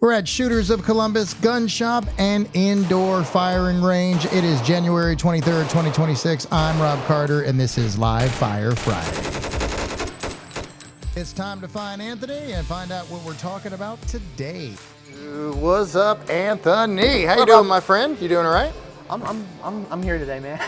We're at Shooters of Columbus Gun Shop and Indoor Firing Range. It is January 23rd, 2026. I'm Rob Carter, and this is Live Fire Friday. It's time to find Anthony and find out what we're talking about today. What's up, Anthony? How you doing, my friend? You doing all right? I'm here today, man.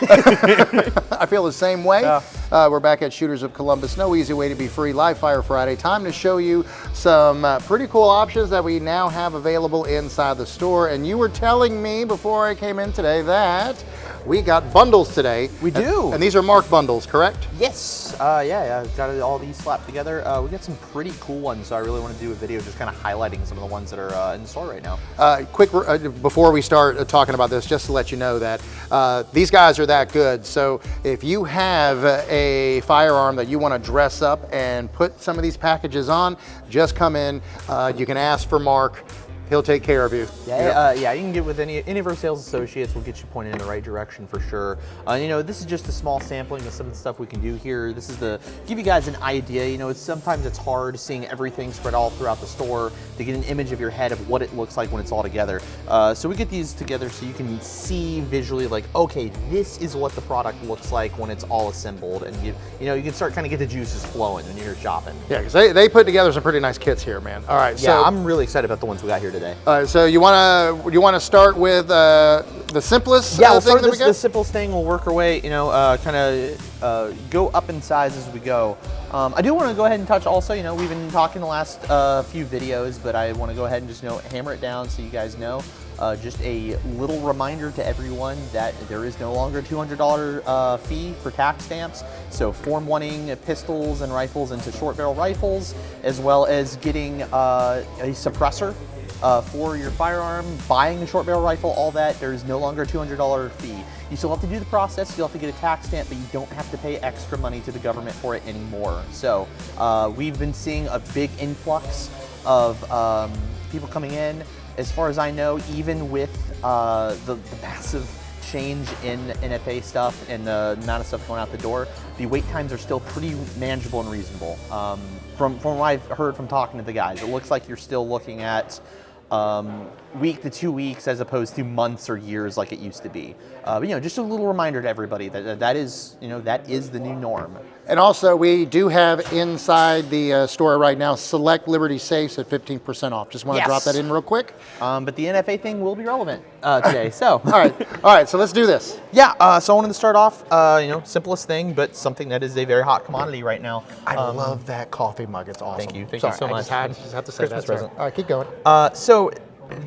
I feel the same way. Yeah. We're back at Shooters of Columbus. No easy way to be free. Live Fire Friday. Time to show you some pretty cool options that we now have available inside the store. And you were telling me before I came in today that we got bundles today. We do. And these are marked bundles, correct? Yes. Yeah. Got all these slapped together. We got some pretty cool ones, so I really want to do a video just kind of highlighting some of the ones that are in the store right now. Quick, before we start talking about this, just to let you know that these guys are that good. So if you have a firearm that you want to dress up and put some of these packages on, just come in. You can ask for Mark. He'll take care of you. Yeah, you can get with any of our sales associates. We'll get you pointed in the right direction for sure. This is just a small sampling of some of the stuff we can do here. This is to give you guys an idea. Sometimes it's hard seeing everything spread all throughout the store to get an image of your head of what it looks like when it's all together. So we get these together so you can see visually, like, okay, this is what the product looks like when it's all assembled, and you can start kind of get the juices flowing when you're shopping. Yeah, because they put together some pretty nice kits here, man. All right. Yeah, I'm really excited about the ones we got here today. So you want to start with the simplest we'll thing start that with we got? the simplest thing. We'll work our way, kind of go up in size as we go. I do want to go ahead and touch also, we've been talking the last few videos, but I want to go ahead and just hammer it down so you guys know. Just a little reminder to everyone that there is no longer a $200 fee for tax stamps. So form wanting pistols and rifles into short barrel rifles, as well as getting a suppressor for your firearm, buying a short barrel rifle, all that, there is no longer a $200 fee. You still have to do the process, you still have to get a tax stamp, but you don't have to pay extra money to the government for it anymore. So we've been seeing a big influx of people coming in. As far as I know, even with the massive change in NFA stuff and the amount of stuff going out the door, the wait times are still pretty manageable and reasonable. From what I've heard from talking to the guys, it looks like you're still looking at week to 2 weeks as opposed to months or years like it used to be. But just a little reminder to everybody that is the new norm. And also, we do have inside the store right now select Liberty safes at 15% off. Just want to drop that in real quick. But the NFA thing will be relevant today. So all right. So let's do this. Yeah. So I wanted to start off, simplest thing, but something that is a very hot commodity right now. I love that coffee mug. It's awesome. Thank you. Thank you so much. I just have to say Christmas that. present. All right, keep going. So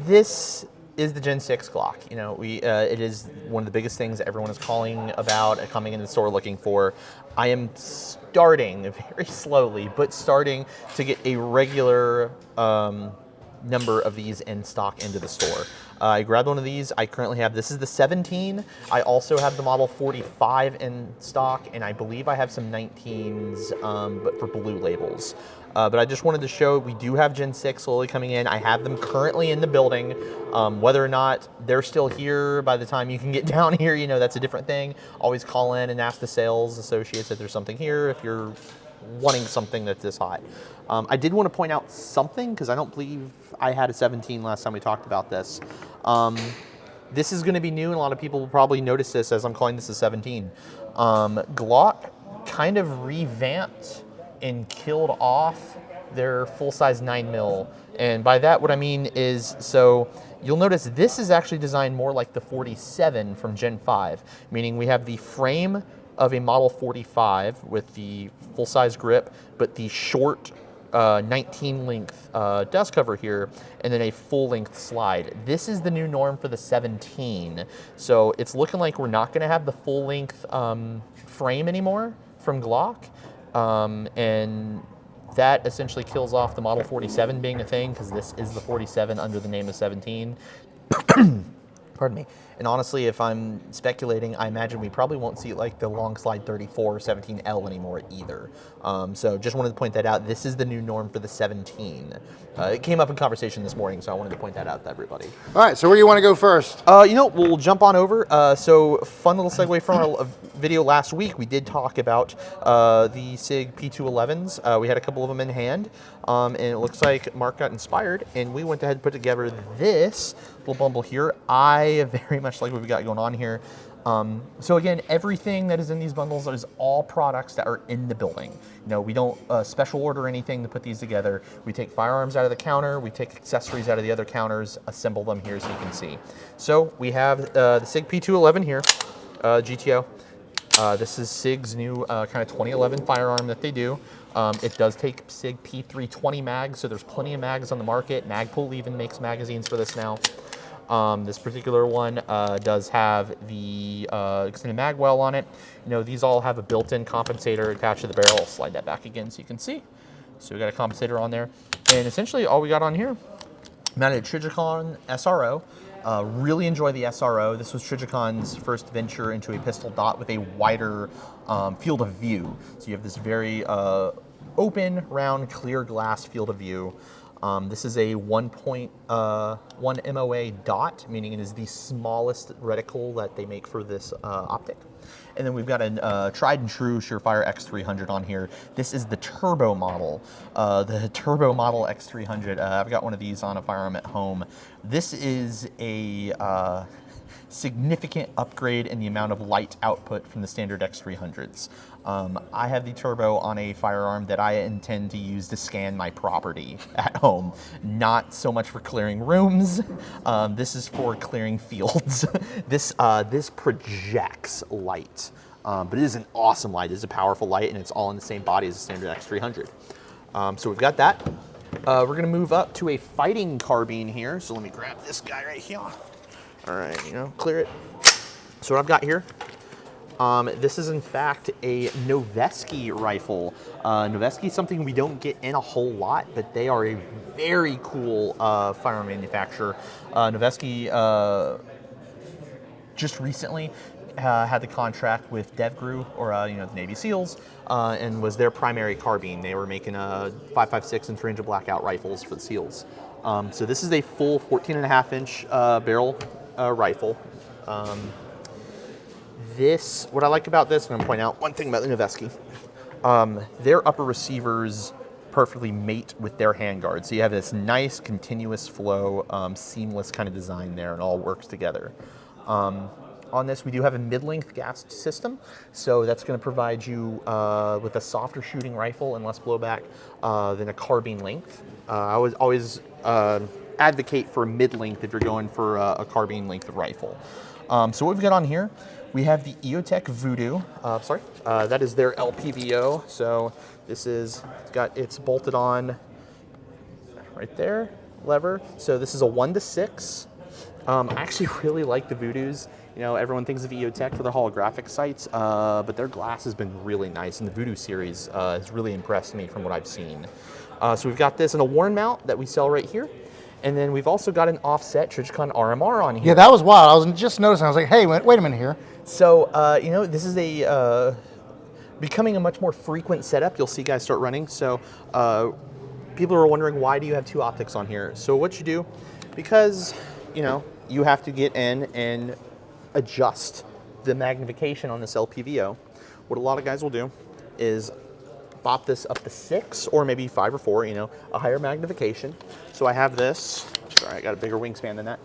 this is the Gen 6 Glock. It is one of the biggest things that everyone is calling about, coming into the store looking for. I am starting very slowly, but starting to get a regular number of these in stock into the store. I grabbed one of these. I currently have, this is the 17. I also have the model 45 in stock, and I believe I have some 19s, but for blue labels. But I just wanted to show we do have Gen 6 slowly coming in. I have them currently in the building. Whether or not they're still here by the time you can get down here, that's a different thing. Always call in and ask the sales associates if there's something here, if you're wanting something that's this hot. I did want to point out something, because I don't believe I had a 17 last time we talked about this. This is going to be new, and a lot of people will probably notice this as I'm calling this a 17. Glock kind of revamped and killed off their full-size 9mm. And by that, what I mean is, so you'll notice this is actually designed more like the 47 from Gen 5, meaning we have the frame of a Model 45 with the full-size grip, but the short 19 length dust cover here, and then a full-length slide. This is the new norm for the 17. So it's looking like we're not gonna have the full-length frame anymore from Glock. And that essentially kills off the Model 47 being a thing, because this is the 47 under the name of 17. Pardon me. And honestly, if I'm speculating, I imagine we probably won't see like the long slide 34 or 17L anymore either. So just wanted to point that out. This is the new norm for the 17. It came up in conversation this morning, so I wanted to point that out to everybody. All right, so where do you want to go first? You know, we'll jump on over. So fun little segue from our video last week. We did talk about the Sig P211s. We had a couple of them in hand, and it looks like Mark got inspired, and we went ahead and put together this little bundle here. I very much like what we got going on here. So again, everything that is in these bundles is all products that are in the building. You know, we don't special order anything to put these together. We take firearms out of the counter, we take accessories out of the other counters, assemble them here so you can see. So we have the Sig P211 here, GTO. This is Sig's new kind of 2011 firearm that they do. It does take Sig P320 mags, so there's plenty of mags on the market. Magpul even makes magazines for this now. This particular one does have the extended mag well on it. You know, these all have a built-in compensator attached to the barrel. I'll slide that back again so you can see. So we got a compensator on there. And essentially all we got on here, mounted Trijicon SRO. Really enjoy the SRO. This was Trijicon's first venture into a pistol dot with a wider field of view. So you have this very open, round, clear glass field of view. This is a 1.1 MOA dot, meaning it is the smallest reticle that they make for this optic. And then we've got a tried and true Surefire X300 on here. This is the turbo model, the turbo model X300. I've got one of these on a firearm at home. This is a significant upgrade in the amount of light output from the standard X300s. I have the turbo on a firearm that I intend to use to scan my property at home, not so much for clearing rooms. This is for clearing fields. This projects light, but it is an awesome light. It is a powerful light, and it's all in the same body as the standard X300. So we've got that. We're gonna move up to a fighting carbine here. So let me grab this guy right here. All right, you know, clear it. So what I've got here, this is in fact a Noveski rifle. Noveski is something we don't get in a whole lot, but they are a very cool firearm manufacturer. Noveski just recently had the contract with DevGru, or you know, the Navy SEALs, and was their primary carbine. They were making 5.56 inch range of blackout rifles for the SEALs. So this is a full 14.5-inch barrel rifle. What I like about this, and I'm going to point out one thing about the Noveski, their upper receivers perfectly mate with their handguard. So you have this nice continuous flow, seamless kind of design there, and all works together. On this, we do have a mid-length gas system, so that's going to provide you with a softer shooting rifle and less blowback than a carbine length. I always advocate for mid-length if you're going for a carbine length rifle. So what we've got on here, we have the EOTech Voodoo. That is their LPVO. So this is it's bolted on right there, lever. So this is a 1-to-6. I actually really like the Voodoos. You know, everyone thinks of EOTech for their holographic sights, but their glass has been really nice, and the Voodoo series has really impressed me from what I've seen. So we've got this in a worn mount that we sell right here. And then we've also got an offset Trijicon RMR on here. Yeah, that was wild. I was just noticing. I was like, hey, wait a minute here. So, you know, this is a becoming a much more frequent setup. You'll see guys start running. So people are wondering, why do you have two optics on here? So what you do, because, you know, you have to get in and adjust the magnification on this LPVO. What a lot of guys will do is bop this up to 6 or maybe 5 or 4, you know, a higher magnification. So I have this, sorry, I got a bigger wingspan than that.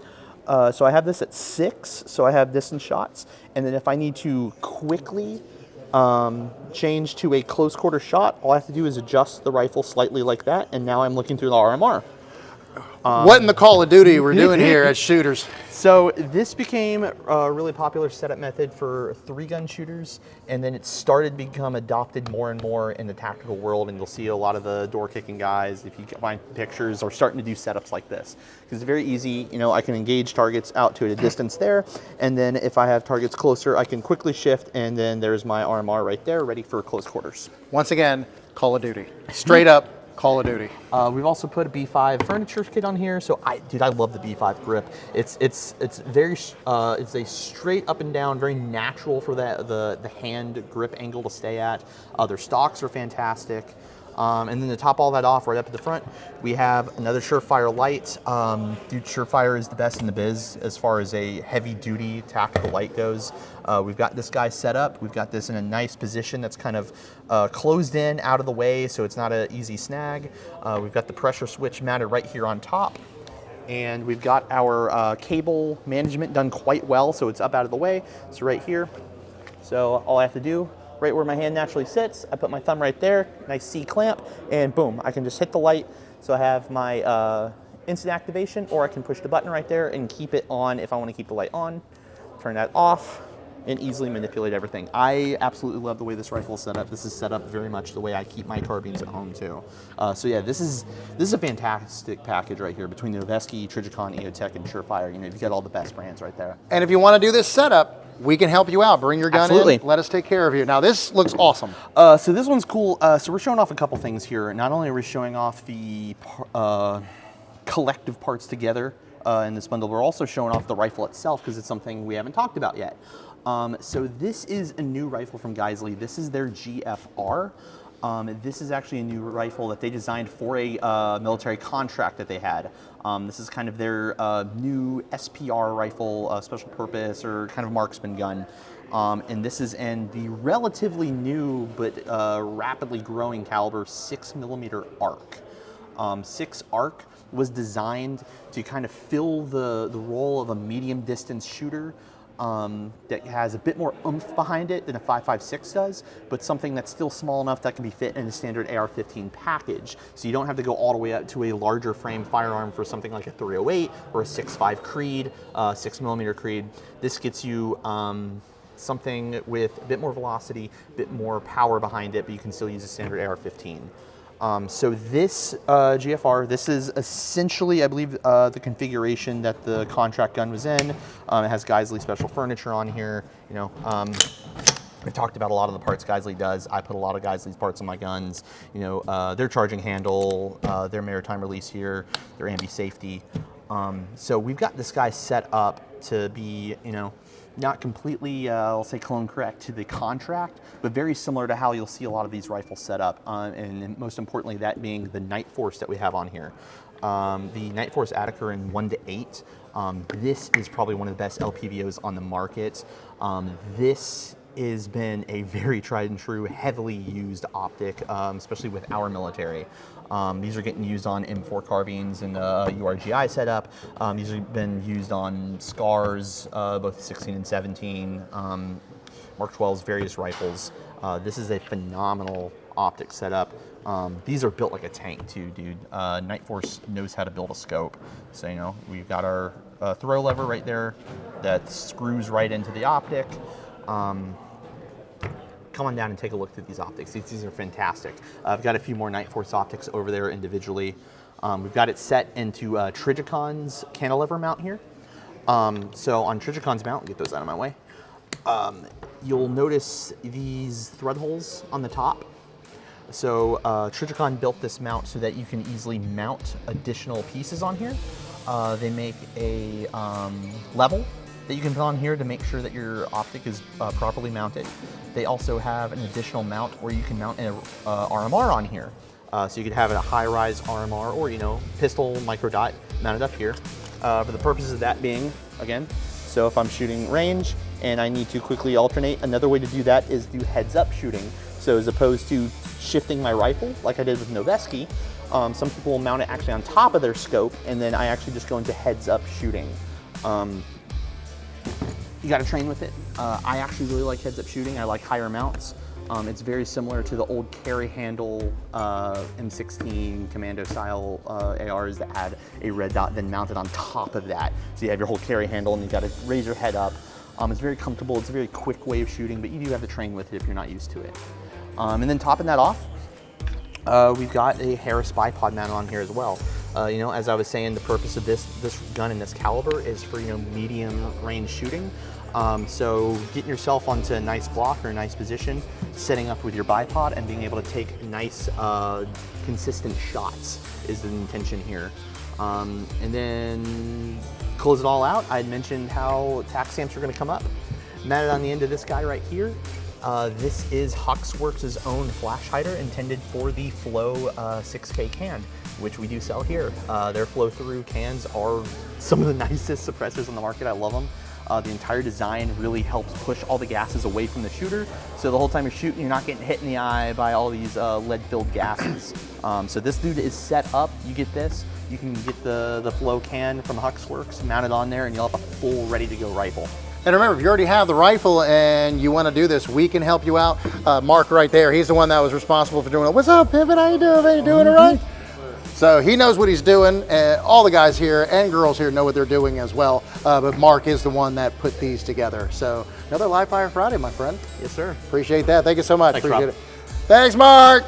So I have this at 6, so I have distance shots. And then if I need to quickly change to a close quarter shot, all I have to do is adjust the rifle slightly like that, and now I'm looking through the RMR. What in the Call of Duty we're doing here as shooters? So this became a really popular setup method for 3-gun shooters, and then it started to become adopted more and more in the tactical world, and you'll see a lot of the door-kicking guys, if you find pictures, are starting to do setups like this. Because it's very easy, you know, I can engage targets out to a distance there, and then if I have targets closer, I can quickly shift, and then there's my RMR right there, ready for close quarters. Once again, Call of Duty. Straight up Call of Duty. We've also put a B5 furniture kit on here. So I love the B5 grip. It's very it's a straight up and down, very natural for the hand grip angle to stay at. Their stocks are fantastic. And then to top all that off, right up at the front, we have another Surefire light. Dude, Surefire is the best in the biz as far as a heavy-duty tactical light goes. We've got this guy set up. We've got this in a nice position that's kind of closed in, out of the way, so it's not an easy snag. We've got the pressure switch mounted right here on top. And we've got our cable management done quite well, so it's up out of the way. It's right here. So all I have to do, right where my hand naturally sits, I put my thumb right there, nice C clamp, and boom, I can just hit the light. So I have my instant activation, or I can push the button right there and keep it on if I want to keep the light on, turn that off, and easily manipulate everything. I absolutely love the way this rifle is set up. This is set up very much the way I keep my carbines at home too. So yeah, this is a fantastic package right here between the Noveski, Trijicon, EOTech, and Surefire. You know, you've got all the best brands right there. And if you want to do this setup, we can help you out. Bring your gun Absolutely. in. Let us take care of you. Now this looks awesome. So this one's cool. So we're showing off a couple things here. Not only are we showing off the collective parts together in this bundle, we're also showing off the rifle itself because it's something we haven't talked about yet. So this is a new rifle from Geissele. This is their GFR. This is actually a new rifle that they designed for a military contract that they had. This is kind of their new SPR rifle, special purpose or kind of marksman gun. And this is in the relatively new but rapidly growing caliber 6mm ARC. 6 ARC was designed to kind of fill the role of a medium distance shooter that has a bit more oomph behind it than a 5.56 does, but something that's still small enough that can be fit in a standard AR-15 package. So you don't have to go all the way up to a larger frame firearm for something like a 308 or a 6.5 Creed, 6mm Creed. This gets you something with a bit more velocity, a bit more power behind it, but you can still use a standard AR-15. So this GFR, this is essentially, I believe, the configuration that the contract gun was in. It has Geissele special furniture on here. You know, we've talked about a lot of the parts Geissele does. I put a lot of Geissele's parts on my guns. You know, their charging handle, their maritime release here, their ambi safety. So we've got this guy set up to be, you know, not completely, I'll say clone correct to the contract, but very similar to how you'll see a lot of these rifles set up, and most importantly, that being the Night Force that we have on here. The Night Force Attica in 1-8, this is probably one of the best LPVOs on the market. This has been a very tried and true, heavily used optic, especially with our military. These are getting used on M4 carbines and URGI setup. These have been used on SCARs, both 16 and 17, Mark 12s, various rifles. This is a phenomenal optic setup. These are built like a tank too, dude. Night Force knows how to build a scope. So, you know, we've got our throw lever right there that screws right into the optic. Come on down and take a look through these optics. These are fantastic. I've got a few more Night Force optics over there individually. We've got it set into Trigicon's cantilever mount here. So on Trigicon's mount, get those out of my way. You'll notice these thread holes on the top. So Trigicon built this mount so that you can easily mount additional pieces on here. They make a level that you can put on here to make sure that your optic is properly mounted. They also have an additional mount where you can mount an RMR on here. So you could have a high-rise RMR or, you know, pistol micro dot mounted up here. For the purposes of that being, again, so if I'm shooting range and I need to quickly alternate, another way to do that is do heads-up shooting. So as opposed to shifting my rifle like I did with Noveski, some people will mount it actually on top of their scope, and then I actually just go into heads-up shooting. You got to train with it. I actually really like heads-up shooting. I like higher mounts. It's very similar to the old carry handle M16 commando style ARs that had a red dot then mounted on top of that. So you have your whole carry handle and you got to raise your head up. It's very comfortable. It's a very quick way of shooting, but you do have to train with it if you're not used to it. And then topping that off, we've got a Harris bipod mount on here as well. You know, as I was saying, the purpose of this gun and this caliber is for, you know, medium range shooting. So getting yourself onto a nice block or a nice position, setting up with your bipod, and being able to take nice, consistent shots is the intention here. And then close it all out, I had mentioned how tax stamps are going to come up. Mounted on the end of this guy right here, this is Huxworks' own flash hider intended for the Flow 6K can, which we do sell here. Their flow-through cans are some of the nicest suppressors on the market. I love them. The entire design really helps push all the gases away from the shooter, so the whole time you're shooting, you're not getting hit in the eye by all these lead-filled gases. So this dude is set up. You get this, you can get the Flow can from Huxworks mounted on there, and you'll have a full ready-to-go rifle. And remember, if you already have the rifle and you want to do this, we can help you out. Mark right there, he's the one that was responsible for doing it. What's up, Pivot? How you doing? Are you doing it right? So he knows what he's doing, and all the guys here and girls here know what they're doing as well. But Mark is the one that put these together. So another Live Fire Friday, my friend. Yes, sir. Appreciate that. Thank you so much. Thanks, Appreciate Rob. it. Thanks, Mark.